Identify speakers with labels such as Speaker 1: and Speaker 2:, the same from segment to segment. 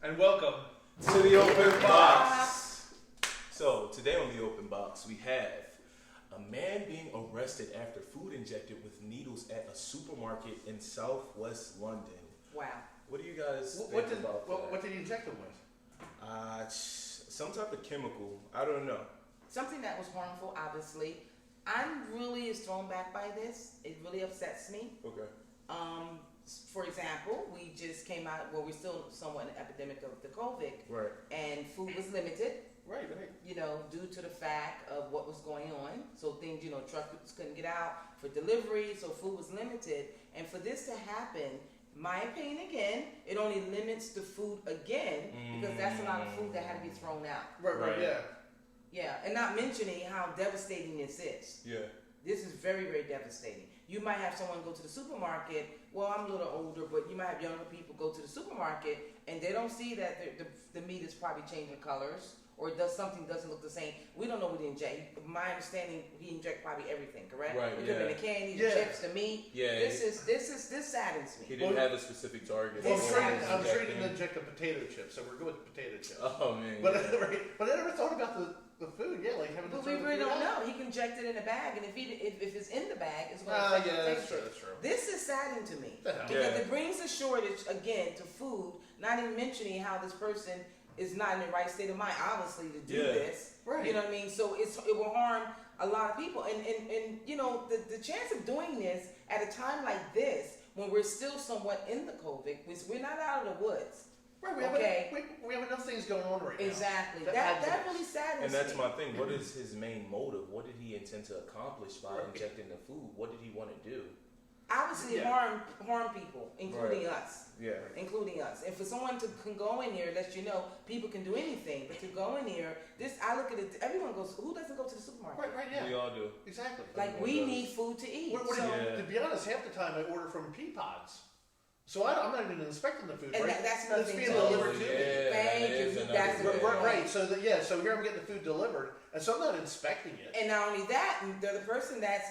Speaker 1: And welcome
Speaker 2: to the Open Box. So, today on the Open Box, we have a man being arrested after food injected with needles at a supermarket in southwest London.
Speaker 3: Wow.
Speaker 2: What do you guys think about that?
Speaker 1: What did he inject him with?
Speaker 2: Some type of chemical. I don't know.
Speaker 3: Something that was harmful, obviously. I'm really as thrown back by this. It really upsets me.
Speaker 2: Okay.
Speaker 3: For example, we just came out, well, we're still somewhat in an epidemic of the COVID.
Speaker 2: Right.
Speaker 3: And food was limited.
Speaker 1: Right.
Speaker 3: You know, due to the fact of what was going on. So things, trucks couldn't get out for delivery, so food was limited. And for this to happen, my opinion again, it only limits the food again because that's a lot of food that had to be thrown out.
Speaker 1: Right, yeah.
Speaker 3: Yeah, and not mentioning how devastating this is.
Speaker 2: Yeah.
Speaker 3: This is very, very devastating. You might have someone go to the supermarket. Well, I'm a little older, but you might have younger people go to the supermarket and they don't see that the meat is probably changing colors or something doesn't look the same. We don't know what he inject. My understanding, he inject probably everything, correct?
Speaker 2: Right.
Speaker 3: It could have been the candy, the chips, the meat.
Speaker 2: Yeah.
Speaker 3: This saddens me.
Speaker 2: He didn't have a specific target.
Speaker 1: Well, I'm sure he didn't inject the potato chips, so we're good with potato chips.
Speaker 2: Oh man.
Speaker 1: But I never thought about the food. Yeah, like having.
Speaker 3: But we really don't know. He can inject it in a bag, and if it's in the bag, it's going to
Speaker 1: that's true. That's true.
Speaker 3: This is saddening to me because it brings a shortage again to food. Not even mentioning how this person is not in the right state of mind, obviously, to do this.
Speaker 1: Right.
Speaker 3: You know what I mean? So it will harm a lot of people, and the chance of doing this at a time like this when we're still somewhat in the COVID, we're not out of the woods.
Speaker 1: Right, we have enough things going on right now.
Speaker 3: Exactly. That really saddens me.
Speaker 2: And that's my thing. What is his main motive? What did he intend to accomplish by injecting the food? What did he want to do?
Speaker 3: Obviously, harm people, including us.
Speaker 2: Yeah.
Speaker 3: Including us. And for someone to can go in here, let you know, people can do anything. But to go in here, I look at it, everyone goes, who doesn't go to the supermarket?
Speaker 1: Right, yeah.
Speaker 2: We all do.
Speaker 1: Exactly.
Speaker 3: Like, we need food to eat.
Speaker 1: To be honest, half the time I order from pea pods. So I'm not even inspecting the food,
Speaker 3: and
Speaker 1: right?
Speaker 3: that's another thing
Speaker 1: being delivered to me.
Speaker 3: Thank you. That's a good point.
Speaker 1: Right. So here I'm getting the food delivered, and so I'm not inspecting it.
Speaker 3: And not only that, the person that's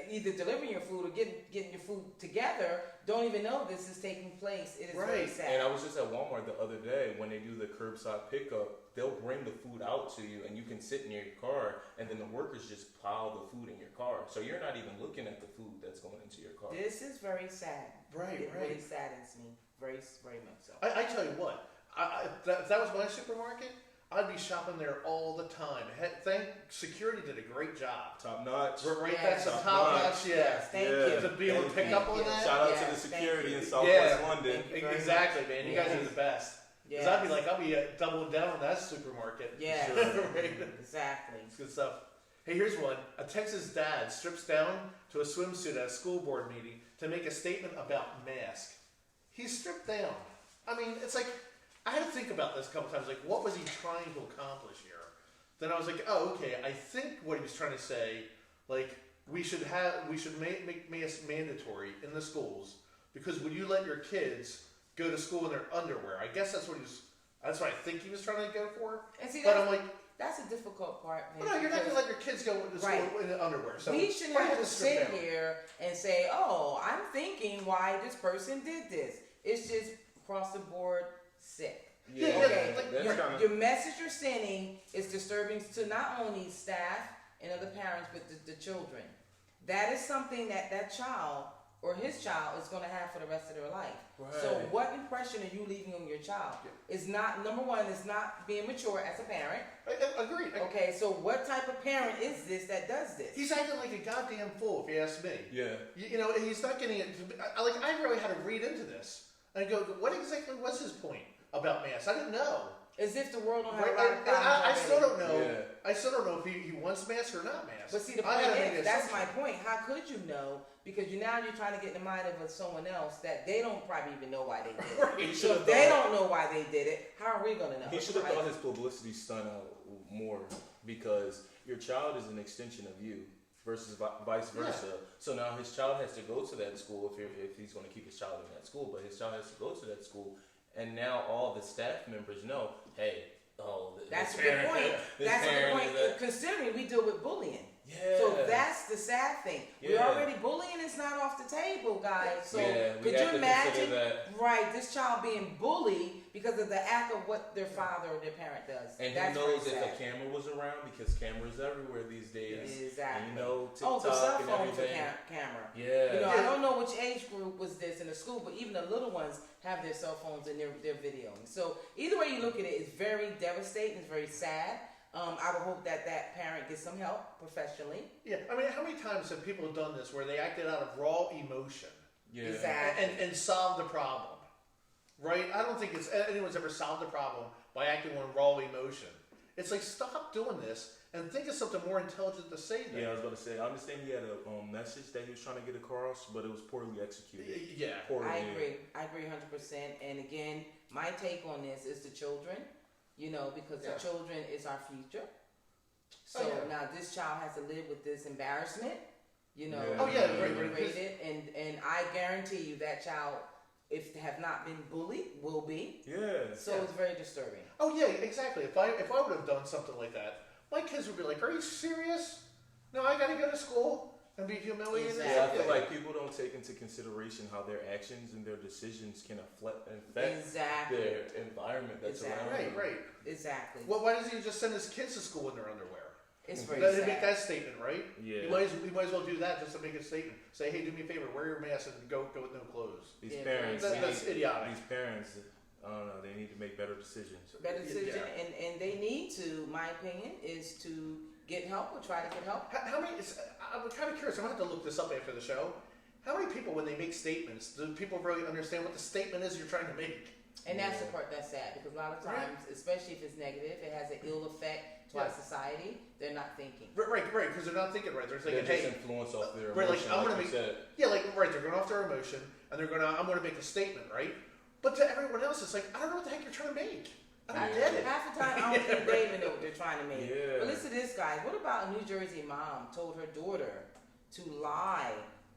Speaker 3: either delivering your food or getting your food together don't even know this is taking place. It is very sad.
Speaker 2: And I was just at Walmart the other day when they do the curbside pickup. They'll bring the food out to you, and you can sit in your car, and then the workers just pile the food in your car. So you're not even looking at the food that's going into your car.
Speaker 3: This is very sad. It really saddens me, very, very much so.
Speaker 1: I tell you what, if that was my supermarket, I'd be shopping there all the time. Security did a great job.
Speaker 2: Top notch.
Speaker 1: Right, that's a top notch.
Speaker 3: Yes, thank you.
Speaker 1: To be able to pick up on that.
Speaker 2: Shout out to the security in Southwest London.
Speaker 1: Exactly, man. You guys are the best. Because I'll be doubling down on that supermarket.
Speaker 3: Yeah,
Speaker 1: right?
Speaker 3: Exactly.
Speaker 1: It's good stuff. Hey, here's one. A Texas dad strips down to a swimsuit at a school board meeting to make a statement about mask. He's stripped down. I mean, it's like, I had to think about this a couple times. Like, what was he trying to accomplish here? Then I was like, oh, okay. I think what he was trying to say, like, we should make masks mandatory in the schools because would you let your kids go to school in their underwear? I guess that's what I think he was trying to go for.
Speaker 3: And see,
Speaker 1: but I'm like,
Speaker 3: that's a difficult part, man.
Speaker 1: Well, no, you're not going to let your kids go to school in the underwear. So
Speaker 3: we shouldn't have to sit here and say, oh, I'm thinking why this person did this. It's just across the board sick. Your message you're sending is disturbing to not only staff and other parents, but the children. That is something that child or his child is going to have for the rest of their life.
Speaker 2: Right.
Speaker 3: So what impression are you leaving on your child? It's not, number one, it's not being mature as a parent.
Speaker 1: Agreed.
Speaker 3: Okay, so what type of parent is this that does this?
Speaker 1: He's acting like a goddamn fool, if you ask me.
Speaker 2: Yeah.
Speaker 1: He's not getting it. I really had to read into this. And go, what exactly was his point about masks? I didn't know.
Speaker 3: As if the world don't have a lot of
Speaker 1: I still don't know.
Speaker 2: Yeah.
Speaker 1: I still don't know if he wants masks or not masks.
Speaker 3: But see, the point is, that's my point. How could you know? Because you're trying to get in the mind of someone else that they don't probably even know why they did it.
Speaker 2: Right.
Speaker 3: So if they don't know why they did it, how are we going to know?
Speaker 2: He should have thought his publicity stunt out more because your child is an extension of you versus vice versa. Yeah. So now his child has to go to that school if he's going to keep his child in that school, but his child has to go to that school. And now all the staff members know, hey,
Speaker 3: that's a good point. That's a good point. Considering we deal with bullying.
Speaker 2: Yeah.
Speaker 3: So that's the sad thing.
Speaker 2: Yeah.
Speaker 3: We're already bullying is not off the table, guys. So
Speaker 2: we
Speaker 3: could
Speaker 2: have
Speaker 3: you
Speaker 2: to
Speaker 3: imagine,
Speaker 2: consider that.
Speaker 3: right, this child being bullied because of the act of what their father or their parent does?
Speaker 2: And
Speaker 3: that's
Speaker 2: who knows
Speaker 3: very
Speaker 2: if
Speaker 3: sad.
Speaker 2: a camera was around, because cameras everywhere these days.
Speaker 3: Exactly.
Speaker 2: And TikTok
Speaker 3: the cell
Speaker 2: and
Speaker 3: phone's a
Speaker 2: everything.
Speaker 3: camera.
Speaker 2: Yeah.
Speaker 3: I don't know which age group was this in the school, but even the little ones have their cell phones and they're videoing. So either way you look at it, it's very devastating. It's very sad. I would hope that parent gets some help professionally.
Speaker 1: Yeah, I mean, how many times have people done this where they acted out of raw emotion?
Speaker 2: Yeah.
Speaker 3: Exactly.
Speaker 1: And solved the problem, right? I don't think anyone's ever solved a problem by acting on raw emotion. It's like, stop doing this and think of something more intelligent to say then.
Speaker 2: Yeah, I was about to say, I understand he had a message that he was trying to get across, but it was poorly executed.
Speaker 1: Yeah.
Speaker 2: Poorly.
Speaker 3: I agree 100%. And again, my take on this is the children, because the children is our future. So now this child has to live with this embarrassment,
Speaker 1: right.
Speaker 3: And I guarantee you that child, if they have not been bullied, will be.
Speaker 2: Yeah.
Speaker 3: So it's very disturbing.
Speaker 1: Oh yeah, exactly. If I would have done something like that, my kids would be like, "Are you serious? No, I got to go to school and be humiliated."
Speaker 3: Exactly.
Speaker 2: Yeah, I feel like people don't take into consideration how their actions and their decisions can affect their environment that's around them.
Speaker 1: Right.
Speaker 3: Exactly.
Speaker 1: Well, why doesn't he just send his kids to school in their underwear?
Speaker 3: It's very
Speaker 1: Let
Speaker 3: sad.
Speaker 1: him make that statement, right?
Speaker 2: Yeah.
Speaker 1: You might as well do that just to make a statement. Say, "Hey, do me a favor, wear your mask and go with no clothes."
Speaker 2: These parents,
Speaker 1: that's idiotic.
Speaker 2: These parents, I don't know, they need to make better decisions.
Speaker 3: Better decision, and they need to, my opinion, is to get help or try to get help.
Speaker 1: How many? I'm kind of curious. I'm gonna have to look this up after the show. How many people, when they make statements, do people really understand what the statement is you're trying to make?
Speaker 3: And that's the part that's sad, because a lot of times, especially if it's negative, it has an ill effect to our society. They're not thinking.
Speaker 1: Right, because they're not thinking right. They're thinking,
Speaker 2: They're just
Speaker 1: "Hey,
Speaker 2: influenced off their
Speaker 1: right,
Speaker 2: emotion,
Speaker 1: I'm gonna
Speaker 2: like
Speaker 1: make,
Speaker 2: you said.
Speaker 1: they're going off their emotion, and I'm gonna make a statement, right? But to everyone else, it's like, I don't know what the heck you're trying to make. I don't get it.
Speaker 3: Half the time, I don't think they even know what they're trying to make.
Speaker 2: Yeah.
Speaker 3: But listen to this, guys. What about a New Jersey mom told her daughter to lie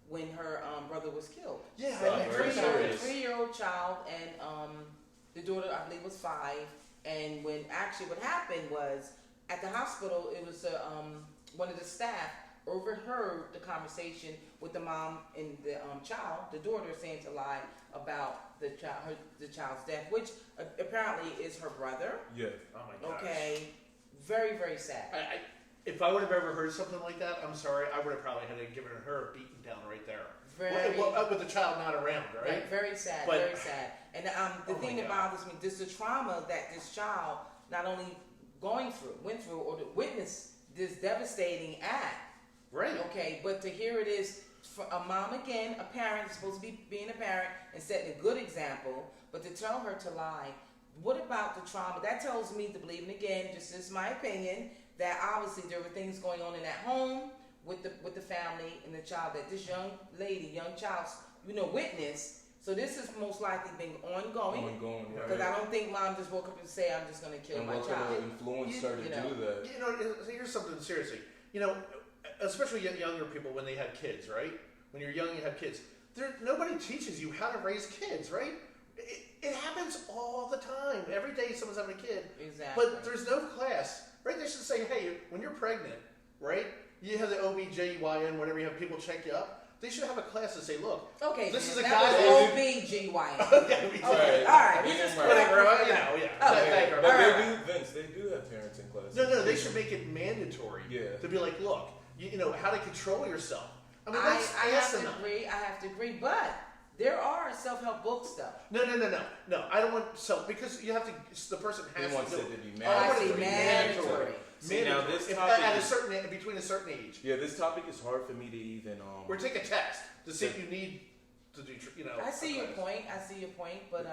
Speaker 3: when her brother was killed?
Speaker 1: Yeah,
Speaker 3: So
Speaker 1: I'm
Speaker 3: a
Speaker 1: very serious.
Speaker 3: 3-year-old child, and the daughter, I believe, was 5. And when actually what happened was, at the hospital, it was one of the staff overheard the conversation with the mom and the child, the daughter, saying to lie about the child's death, which apparently is her brother.
Speaker 2: Yeah.
Speaker 1: Oh my gosh.
Speaker 3: Okay, very, very sad.
Speaker 1: If I would have ever heard something like that, I'm sorry, I would have probably had to given her a beating down right there. With the child not around, right?
Speaker 3: Very sad,
Speaker 1: But,
Speaker 3: very sad. And the thing that bothers me, this the trauma that this child not only went through, or to witness this devastating act.
Speaker 1: Right.
Speaker 3: Okay, but to hear it is for a mom again, a parent is supposed to be being a parent and setting a good example, but to tell her to lie. What about the trauma? That tells me to believe, and again, just is my opinion, that obviously there were things going on in that home with the family and the child that this young child, witnessed. So this has most likely been ongoing. Because I don't think mom just woke up and say, "I'm just going to kill my child."
Speaker 2: And what could have influenced her to do that?
Speaker 1: Here's something seriously. Especially younger people when they have kids, right? When you're young, you have kids. Nobody teaches you how to raise kids, right? It happens all the time. Every day someone's having a kid.
Speaker 3: Exactly.
Speaker 1: But there's no class, right? They should say, "Hey, when you're pregnant, right? You have the OBGYN, whatever, you have people check you up. They should have a class to say, look,
Speaker 3: okay,
Speaker 1: this is a
Speaker 3: that
Speaker 1: guy
Speaker 3: was OBGYN.
Speaker 1: Okay,
Speaker 3: all right. We just
Speaker 1: whatever,
Speaker 2: Vince, they do have parenting classes.
Speaker 1: No, they should make it mandatory.
Speaker 2: Yeah.
Speaker 1: To be like, look, how to control yourself. I mean,
Speaker 3: I have to agree, but there are self-help books, though.
Speaker 1: No. I don't want because you have to. The person has
Speaker 2: he wants
Speaker 1: to.
Speaker 2: It to be
Speaker 3: mandatory.
Speaker 2: See, now this
Speaker 1: topic between a certain age.
Speaker 2: Yeah, this topic is hard for me to even.
Speaker 1: Or take a test to see if you need to do.
Speaker 3: I see your point. But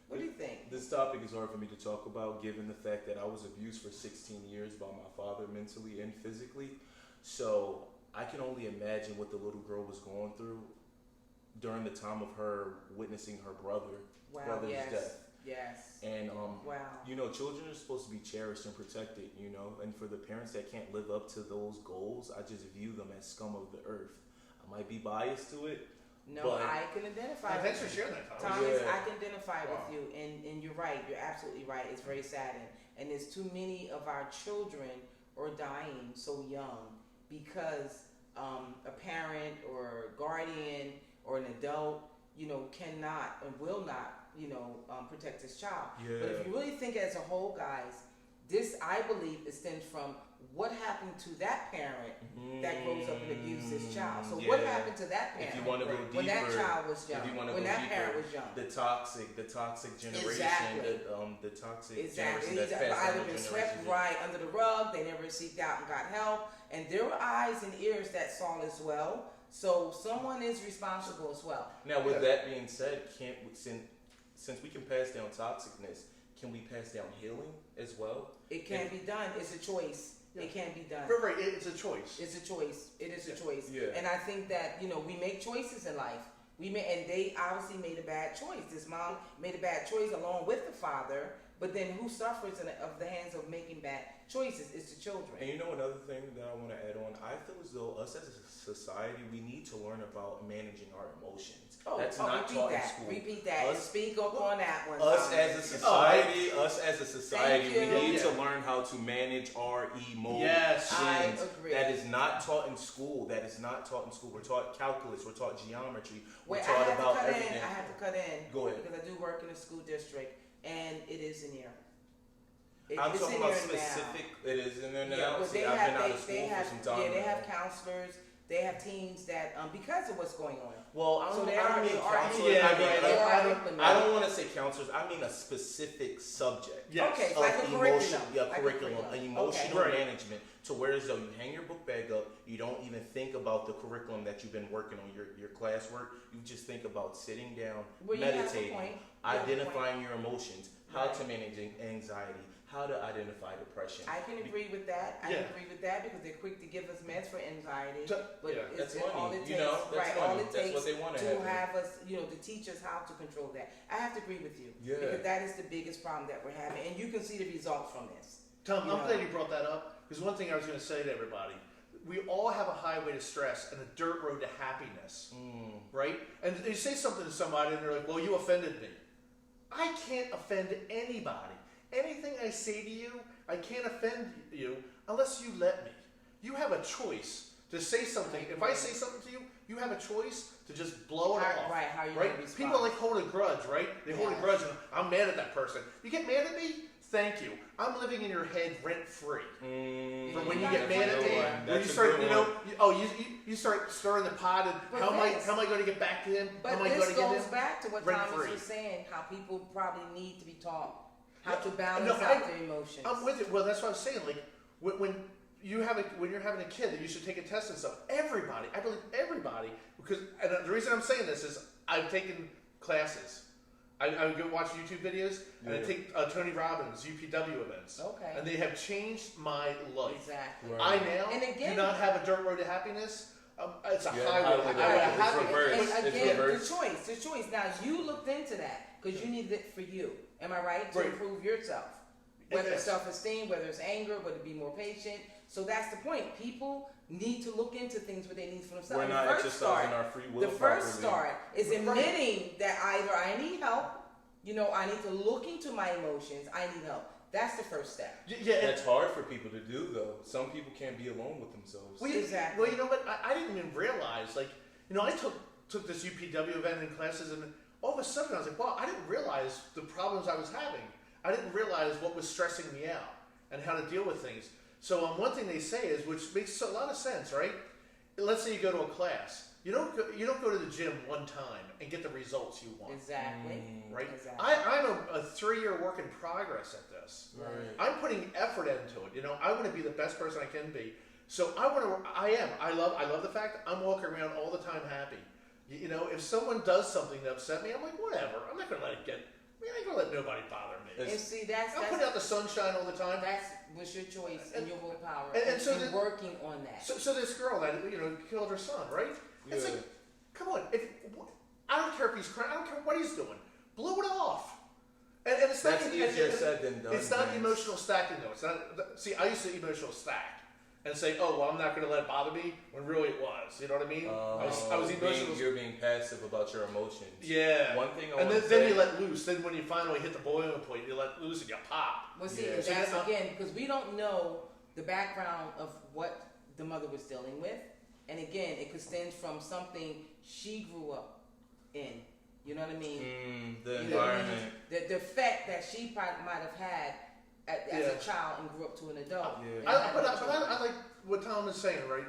Speaker 3: what do you think?
Speaker 2: This topic is hard for me to talk about, given the fact that I was abused for 16 years by my father, mentally and physically. So I can only imagine what the little girl was going through during the time of her witnessing her brother's death.
Speaker 3: Yes.
Speaker 2: And children are supposed to be cherished and protected, and for the parents that can't live up to those goals, I just view them as scum of the earth. I might be biased to it.
Speaker 3: No, but I can identify with you.
Speaker 1: Thanks for sharing that, Thomas.
Speaker 3: I can identify with you, and you're right. You're absolutely right. It's very sad, and there's too many of our children or dying so young because a parent or guardian or an adult, cannot and will not, protect his child.
Speaker 2: Yeah.
Speaker 3: But if you really think as a whole, guys, this, I believe, stems from what happened to that parent that grows up and abuses his child. So what happened to that parent
Speaker 2: if you want to go deeper,
Speaker 3: when that child was young, when that parent was young?
Speaker 2: The toxic generation,
Speaker 3: Exactly.
Speaker 2: the toxic
Speaker 3: Exactly.
Speaker 2: generation that's passed
Speaker 3: Either been swept right under the rug, they never seeked out and got help, and there were eyes and ears that saw as well. So someone is responsible as well.
Speaker 2: Now, with that being said, since we can pass down toxicness, can we pass down healing as well?
Speaker 3: It can be done. It's a choice. Yeah. It can be done.
Speaker 1: Right. It's a choice.
Speaker 3: It's a choice. It is a choice.
Speaker 2: Yeah.
Speaker 3: And I think that, we make choices in life. And they obviously made a bad choice. This mom made a bad choice along with the father, but then who suffers of the hands of making bad choices? It's the children.
Speaker 2: And another thing that I want to add on, I feel as though us as a society, we need to learn about managing our emotions. That's not taught in school.
Speaker 3: Repeat that. Speak up on that one.
Speaker 2: Us as a society, we need to learn how to manage our emotions.
Speaker 3: Yes, I agree.
Speaker 2: That is not taught in school. We're taught calculus. We're taught geometry.
Speaker 3: I have to cut in.
Speaker 2: Go ahead.
Speaker 3: Because I do work in a school district, and it is in here.
Speaker 2: I'm talking about specific. It is in there now.
Speaker 3: Yeah, but
Speaker 2: I've been out of school for some time.
Speaker 3: Yeah, they have counselors. They have teams that, because of what's going on.
Speaker 2: Well, I don't want to say counselors. I mean a specific subject.
Speaker 1: Yes.
Speaker 3: Okay, like a curriculum.
Speaker 2: Curriculum, emotional management. To where as though you hang your book bag up, you don't even think about the curriculum that you've been working on, your classwork. You just think about sitting down, meditating, identifying your emotions, how to manage anxiety, how to identify depression.
Speaker 3: I can agree with that. I can agree with that because they're quick to give us meds for anxiety. But
Speaker 2: that's money.
Speaker 3: All it takes, all it takes what they want to have us, to teach us how to control that. I have to agree with you.
Speaker 2: Yeah.
Speaker 3: Because that is the biggest problem that we're having. And you can see the results from this.
Speaker 1: Tom, I'm glad you brought that up because one thing I was going to say to everybody, we all have a highway to stress and a dirt road to happiness, right? And you say something to somebody and they're like, well, you offended me. I can't offend anybody. Anything I say to you, I can't offend you unless you let me. You have a choice to say something. If I say something to you, you have a choice to just blow it off.
Speaker 3: Right, how you
Speaker 1: respond. People hold a grudge, right? They hold a grudge and I'm mad at that person. You get mad at me? Thank you. I'm living in your head rent free. From when you get mad at me, when you start, you start stirring the pot and how am I going to get back to him?
Speaker 3: But
Speaker 1: how am I
Speaker 3: this
Speaker 1: going to get
Speaker 3: goes
Speaker 1: him?
Speaker 3: back to what Thomas was saying, how people probably need to be taught how to balance out their emotions.
Speaker 1: I'm with it. Well, that's what I was saying. Like when you're having a kid, that you should take a test and stuff. Everybody, I believe everybody, because and the reason I'm saying this is I've taken classes. I would go watch YouTube videos and I take Tony Robbins UPW events.
Speaker 3: Okay.
Speaker 1: And they have changed my life.
Speaker 3: Exactly.
Speaker 1: Right. I now do not have a dirt road to happiness. It's a highway.
Speaker 3: And again, the choice. Now you looked into that because you needed it for you. Am I right? To improve yourself. Whether it's self-esteem, whether it's anger, whether to be more patient. So that's the point. People need to look into things what they need for themselves.
Speaker 2: We're not exercising our free will.
Speaker 3: The first start is admitting that either I need help, I need to look into my emotions, I need help. That's the first step.
Speaker 2: Yeah, that's hard for people to do, though. Some people can't be alone with themselves.
Speaker 1: Well,
Speaker 3: exactly.
Speaker 1: Well, you know what? I didn't even realize, I took this UPW event in classes, and all of a sudden I was like, wow, I didn't realize the problems I was having. I didn't realize what was stressing me out and how to deal with things. So one thing they say is, which makes a lot of sense, right? Let's say you go to a class. You don't go to the gym one time and get the results you want.
Speaker 3: Exactly.
Speaker 1: Right?
Speaker 3: Exactly.
Speaker 1: I'm a 3-year work in progress at this.
Speaker 2: Right.
Speaker 1: I'm putting effort into it. I want to be the best person I can be. So I love the fact I'm walking around all the time happy. If someone does something to upset me, I'm like, whatever. I'm not going to let it get. I ain't gonna let nobody bother me.
Speaker 3: And see,
Speaker 1: I'm putting out the sunshine all the time.
Speaker 3: That was your choice and your willpower,
Speaker 1: and so
Speaker 3: you're working on that.
Speaker 1: So this girl that killed her son, right?
Speaker 2: Yeah.
Speaker 1: It's like, come on. I don't care if he's crying. I don't care what he's doing. Blow it off. And it's
Speaker 2: that's easier said than done.
Speaker 1: It's not emotional stacking though. It's not. See, I used to emotional stack and say, oh well, I'm not going to let it bother me, when really it was. You know what I mean? I was emotional.
Speaker 2: You're being passive about your emotions.
Speaker 1: Yeah.
Speaker 2: One thing
Speaker 1: then you let loose. Then when you finally hit the boiling point, you let loose and you pop.
Speaker 3: Well, see, that's again because we don't know the background of what the mother was dealing with. And again, it could stem from something she grew up in. You know what I mean?
Speaker 2: The environment.
Speaker 3: The effect that she might have had as a child and grew up to an adult.
Speaker 1: I like what Tom is saying, right?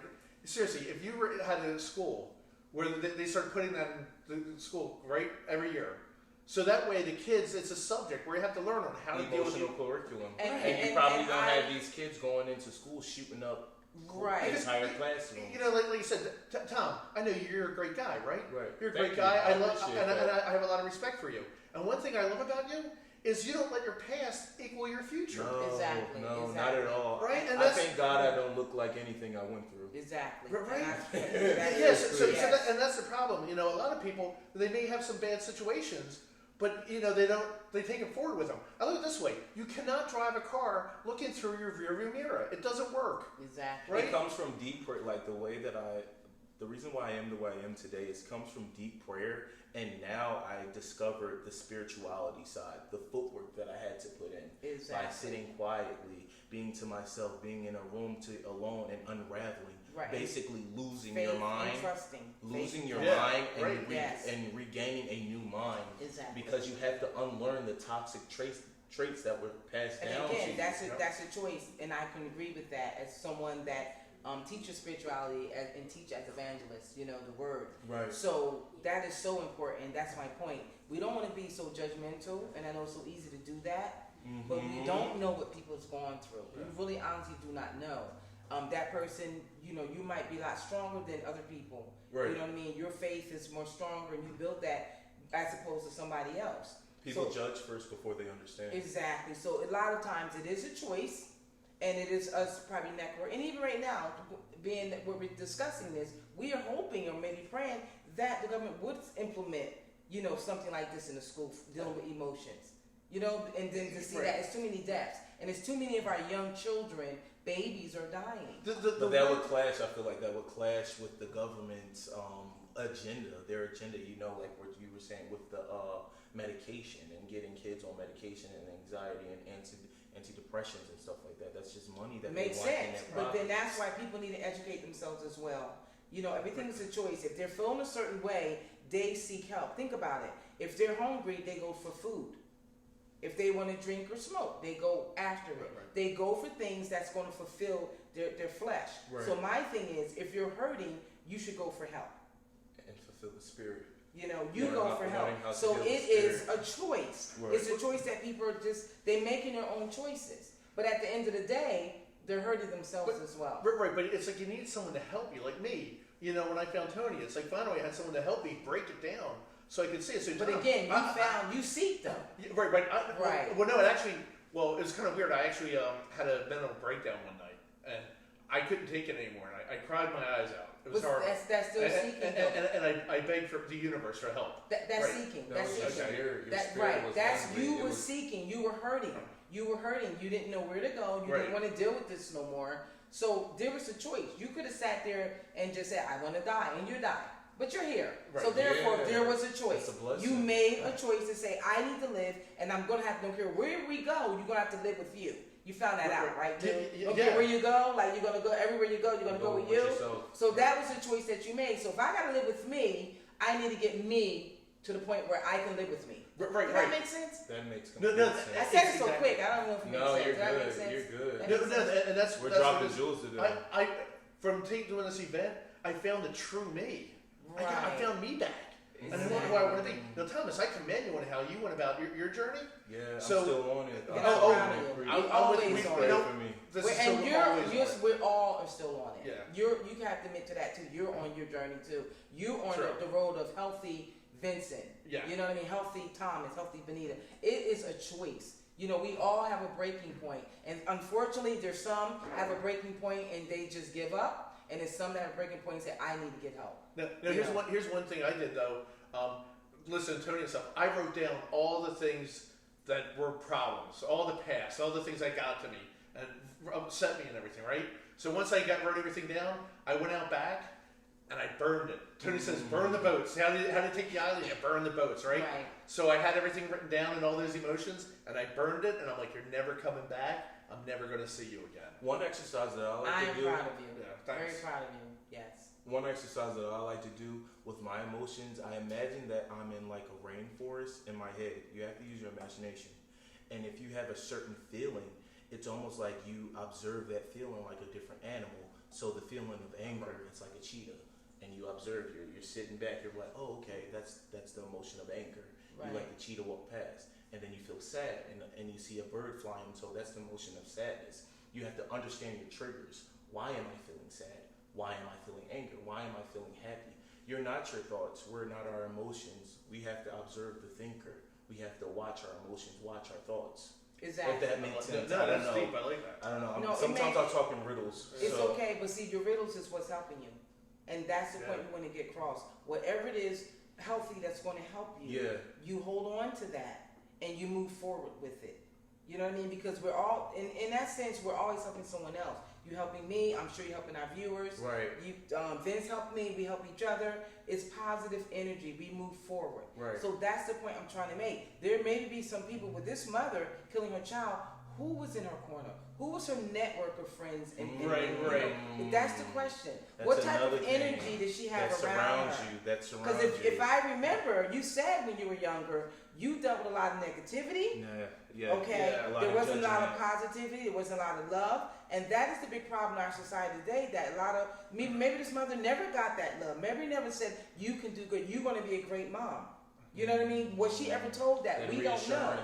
Speaker 1: Seriously, if you had a school where they start putting that in the school, right, every year. So that way the kids, it's a subject where you have to learn on how to deal with
Speaker 2: emotional curriculum. And you probably don't have these kids going into school shooting up the entire classroom.
Speaker 1: You know, like you said, Tom, I know you're a great guy, right?
Speaker 2: Right.
Speaker 1: You're a great guy. I love, and I have a lot of respect for you. And one thing I love about you is you don't let your past equal your future.
Speaker 2: No, not at all.
Speaker 1: Right? And
Speaker 2: I thank God I don't look like anything I went through.
Speaker 3: Exactly.
Speaker 1: Right?
Speaker 3: Yes.
Speaker 1: And that's the problem. You know, a lot of people, they may have some bad situations, but, you know, they take it forward with them. I look at it this way. You cannot drive a car looking through your rearview mirror. It doesn't work.
Speaker 3: Exactly.
Speaker 1: Right?
Speaker 2: It comes from deep prayer. Like the reason why I am the way I am today comes from deep prayer. And now I discovered the spirituality side, the footwork that I had to put in by sitting quietly, being to myself, being in a room alone and unraveling, basically losing your mind, losing your mind and regaining a new mind, because you have to unlearn the toxic traits that were passed down.
Speaker 3: And again,
Speaker 2: to
Speaker 3: that's
Speaker 2: you.
Speaker 3: that's a choice, and I can agree with that as someone that teaches spirituality and teach as evangelists, you know, the word.
Speaker 2: Right.
Speaker 3: So that is so important. That's my point. We don't want to be so judgmental, and I know it's so easy to do that, but we don't know what people's going through. We really honestly do not know. That person, you know, you might be a lot stronger than other people.
Speaker 2: Right.
Speaker 3: You know what I mean? Your faith is more stronger, and you built that as opposed to somebody else.
Speaker 2: People judge first before they understand.
Speaker 3: Exactly. So a lot of times it is a choice. And it is us probably network. And even right now, being that we're discussing this, we are hoping or maybe praying that the government would implement, you know, something like this in the school, dealing with emotions. You know, and then to see that it's too many deaths. And it's too many of our young children, babies are dying.
Speaker 2: But that would clash, I feel like that would clash with the government's agenda, their agenda, you know, like what you were saying with the medication and getting kids on medication and anxiety and antidepressants and stuff like that. That's just money that
Speaker 3: makes
Speaker 2: they want
Speaker 3: sense.
Speaker 2: in their
Speaker 3: But then
Speaker 2: pockets.
Speaker 3: that's why people need to educate themselves as well. You know, everything is a choice. If they're feeling a certain way, they seek help. Think about it. If they're hungry, they go for food. If they want to drink or smoke, they go after it.
Speaker 1: Right.
Speaker 3: They go for things that's going to fulfill their flesh.
Speaker 2: Right.
Speaker 3: So my thing is, if you're hurting, you should go for help.
Speaker 2: And fulfill the spirit.
Speaker 3: You know, you go for help. So it is a choice. Right. It's a choice that people are they're making their own choices. But at the end of the day, they're hurting themselves as well.
Speaker 1: Right, but it's like you need someone to help you. Like me, you know, when I found Tony, it's like finally I had someone to help me break it down so I could see it. So
Speaker 3: but again, you seek them.
Speaker 1: Right.
Speaker 3: Right.
Speaker 1: Well, no, it was kind of weird. I actually had a mental breakdown one night, and I couldn't take it anymore, and I cried my eyes out. It was horrible.
Speaker 3: That's still seeking.
Speaker 1: And I begged for the universe for help.
Speaker 3: That's seeking. That's seeking. That's you were seeking. You were hurting. You were hurting. You didn't know where to go. You didn't want to deal with this no more. So there was a choice. You could have sat there and just said, "I want to die," and you die. But you're here. Right. So therefore, there was a choice. You made a choice to say, "I need to live, and I'm going to have to, don't care where we go, you're going to have to live with you." You found that out, right, dude? Okay, where you go, like you're gonna go everywhere you go, you're gonna go with you. So that was a choice that you made. So if I gotta live with me, I need to get me to the point where I can live with me.
Speaker 1: Right.
Speaker 3: Does that make sense?
Speaker 2: That makes complete
Speaker 3: sense.
Speaker 2: sense.
Speaker 3: I said it so quick. I don't know if it makes sense.
Speaker 2: You're
Speaker 3: Does that
Speaker 2: good.
Speaker 3: make sense?
Speaker 2: You're good.
Speaker 1: And that's
Speaker 2: we're dropping jewels today.
Speaker 1: From doing this event, I found the true me.
Speaker 3: Right.
Speaker 1: I found me back. And I wonder why I want to be. Now, Thomas, I commend you on how you went about your journey.
Speaker 2: Yeah, I'm still on it.
Speaker 3: I'm with you.
Speaker 2: For me.
Speaker 3: And we all are still on it.
Speaker 1: Yeah.
Speaker 3: You have to admit to that too. You're on your journey too. You're on the road of healthy Vincent.
Speaker 1: Yeah.
Speaker 3: You know what I mean? Healthy Thomas, healthy Benita. It is a choice. You know, we all have a breaking point. And unfortunately, there's some have a breaking point and they just give up. And there's some that have a breaking point and say, I need to get help.
Speaker 1: Now here's one thing I did though. Listen to Tony and stuff. I wrote down all the things that were problems, all the past, all the things that got to me and upset me and everything, right? So once I wrote everything down, I went out back and I burned it. Tony says, burn the boats. How do you take the island? You burn the boats, right? So I had everything written down and all those emotions, and I burned it, and I'm like, you're never coming back. I'm never going to see you again.
Speaker 2: One exercise that I like to do.
Speaker 3: I am proud of you.
Speaker 1: Yeah, thanks.
Speaker 3: Very proud of you. Yes.
Speaker 2: One exercise that I like to do with my emotions, I imagine that I'm in like a rainforest in my head. You have to use your imagination. And if you have a certain feeling, it's almost like you observe that feeling like a different animal. So the feeling of anger, it's like a cheetah. And you observe, you're sitting back, you're like, oh, okay, that's the emotion of anger.
Speaker 3: Right.
Speaker 2: You let the cheetah walk past. And then you feel sad, and you see a bird flying, so that's the emotion of sadness. You have to understand your triggers. Why am I feeling sad? Why am I feeling anger? Why am I feeling happy? You're not your thoughts. We're not our emotions. We have to observe the thinker. We have to watch our emotions, watch our thoughts.
Speaker 3: Exactly.
Speaker 2: If that makes sense.
Speaker 1: No,
Speaker 2: I don't
Speaker 1: that's
Speaker 2: know.
Speaker 1: deep. I like that.
Speaker 2: I don't know.
Speaker 3: No,
Speaker 2: Sometimes I talk in riddles.
Speaker 3: It's
Speaker 2: so.
Speaker 3: okay, but see, your riddles is what's helping you. And that's the point you want to get across. Whatever it is healthy that's going to help you, you hold on to that and you move forward with it. You know what I mean? Because we're all, in that sense, we're always helping someone else. You helping me, I'm sure you're helping our viewers.
Speaker 2: Right.
Speaker 3: You, Vince helped me, we help each other. It's positive energy. We move forward.
Speaker 2: Right.
Speaker 3: So that's the point I'm trying to make. There may be some people with this mother killing her child. Who was in her corner? Who was her network of friends? And
Speaker 1: Right.
Speaker 3: That's the question.
Speaker 2: That's
Speaker 3: what type of
Speaker 2: another
Speaker 3: energy
Speaker 2: thing
Speaker 3: did she have
Speaker 2: that
Speaker 3: around
Speaker 2: surrounds
Speaker 3: her?
Speaker 2: you? That surrounds
Speaker 3: Because
Speaker 2: you.
Speaker 3: if I remember, you said when you were younger, you dealt with a lot of negativity. Okay, there wasn't a lot of positivity. There wasn't a lot of love, and that is the big problem in our society today. That a lot of maybe this mother never got that love. Maybe never said you can do good. You're going to be a great mom. You know what I mean? Was she ever told that?
Speaker 2: And
Speaker 3: we don't know.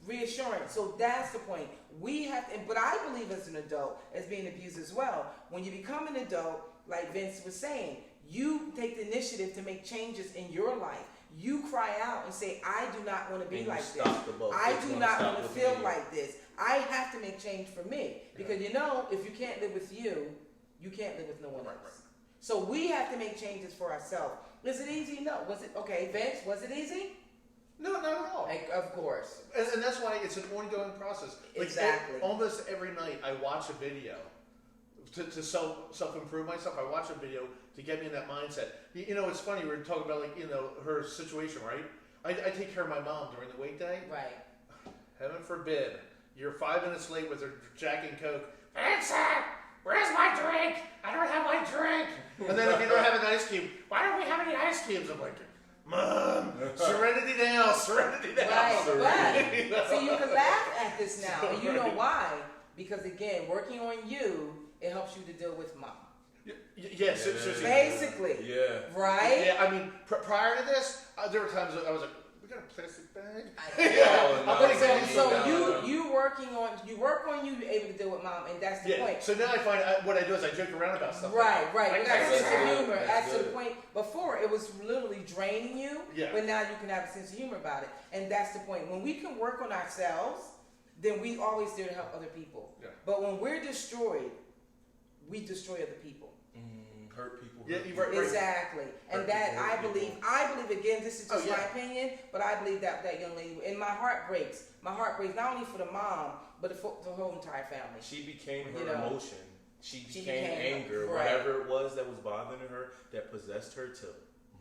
Speaker 3: Reassurance. So that's the point. We have to, but I believe as an adult, as being abused as well, when you become an adult, like Vince was saying, you take the initiative to make changes in your life. You cry out and say, I do not want to be like this. I do not want to feel like this. I have to make change for me. Because you know, if you can't live with you, you can't live with no one else. So we have to make changes for ourselves. Was it easy? No. Was it, okay, Vince, was it easy?
Speaker 1: No, not at all.
Speaker 3: Of course.
Speaker 1: And that's why it's an ongoing process. Like
Speaker 3: Exactly.
Speaker 1: Almost every night I watch a video to self-improve myself. I watch a video to get me in that mindset. You know, it's funny, we're talking about, like, you know, her situation, right? I take care of my mom during the weekday.
Speaker 3: Right.
Speaker 1: Heaven forbid, you're 5 minutes late with her Jack and Coke. Vincent, where's my drink? I don't have my drink. And then if you don't have an ice cube, why don't we have any ice cubes? I'm like, Mom, serenity now, serenity now.
Speaker 3: Right, but see, you can laugh at this now, and you know why? Because again, working on you, it helps you to deal with mom.
Speaker 1: Yes,
Speaker 3: basically.
Speaker 2: Yeah.
Speaker 3: Right?
Speaker 1: Yeah, I mean, prior to this, there were times I was like, we got a plastic bag?
Speaker 3: You work on you able to deal with mom, and that's the point.
Speaker 1: So now I find what I do is I joke around about stuff.
Speaker 3: Right. You got a sense of humor. That's to the point. Before, it was literally draining you, but now you can have a sense of humor about it. And that's the point. When we can work on ourselves, then we always there to help other people.
Speaker 1: Yeah.
Speaker 3: But when we're destroyed, we destroy other people.
Speaker 2: Hurt people.
Speaker 3: Exactly. And that I believe again, this is just my opinion, but I believe that young lady, and my heart breaks not only for the mom, but for the whole entire family.
Speaker 2: She became her emotion. She became anger.
Speaker 3: Right.
Speaker 2: Whatever it was that was bothering her, that possessed her to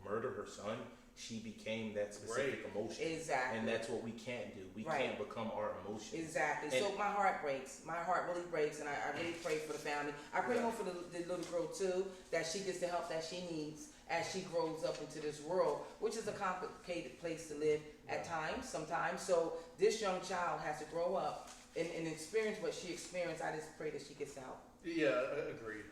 Speaker 2: murder her son, she became that specific emotion.
Speaker 3: Exactly.
Speaker 2: And that's what we can't do. We can't become our emotions.
Speaker 3: Exactly. And so my heart breaks. My heart really breaks, and I really pray for the family. I pray more for the little girl too, that she gets the help that she needs as she grows up into this world, which is a complicated place to live at times, sometimes. So this young child has to grow up and experience what she experienced. I just pray that she gets help.
Speaker 1: Yeah, agreed.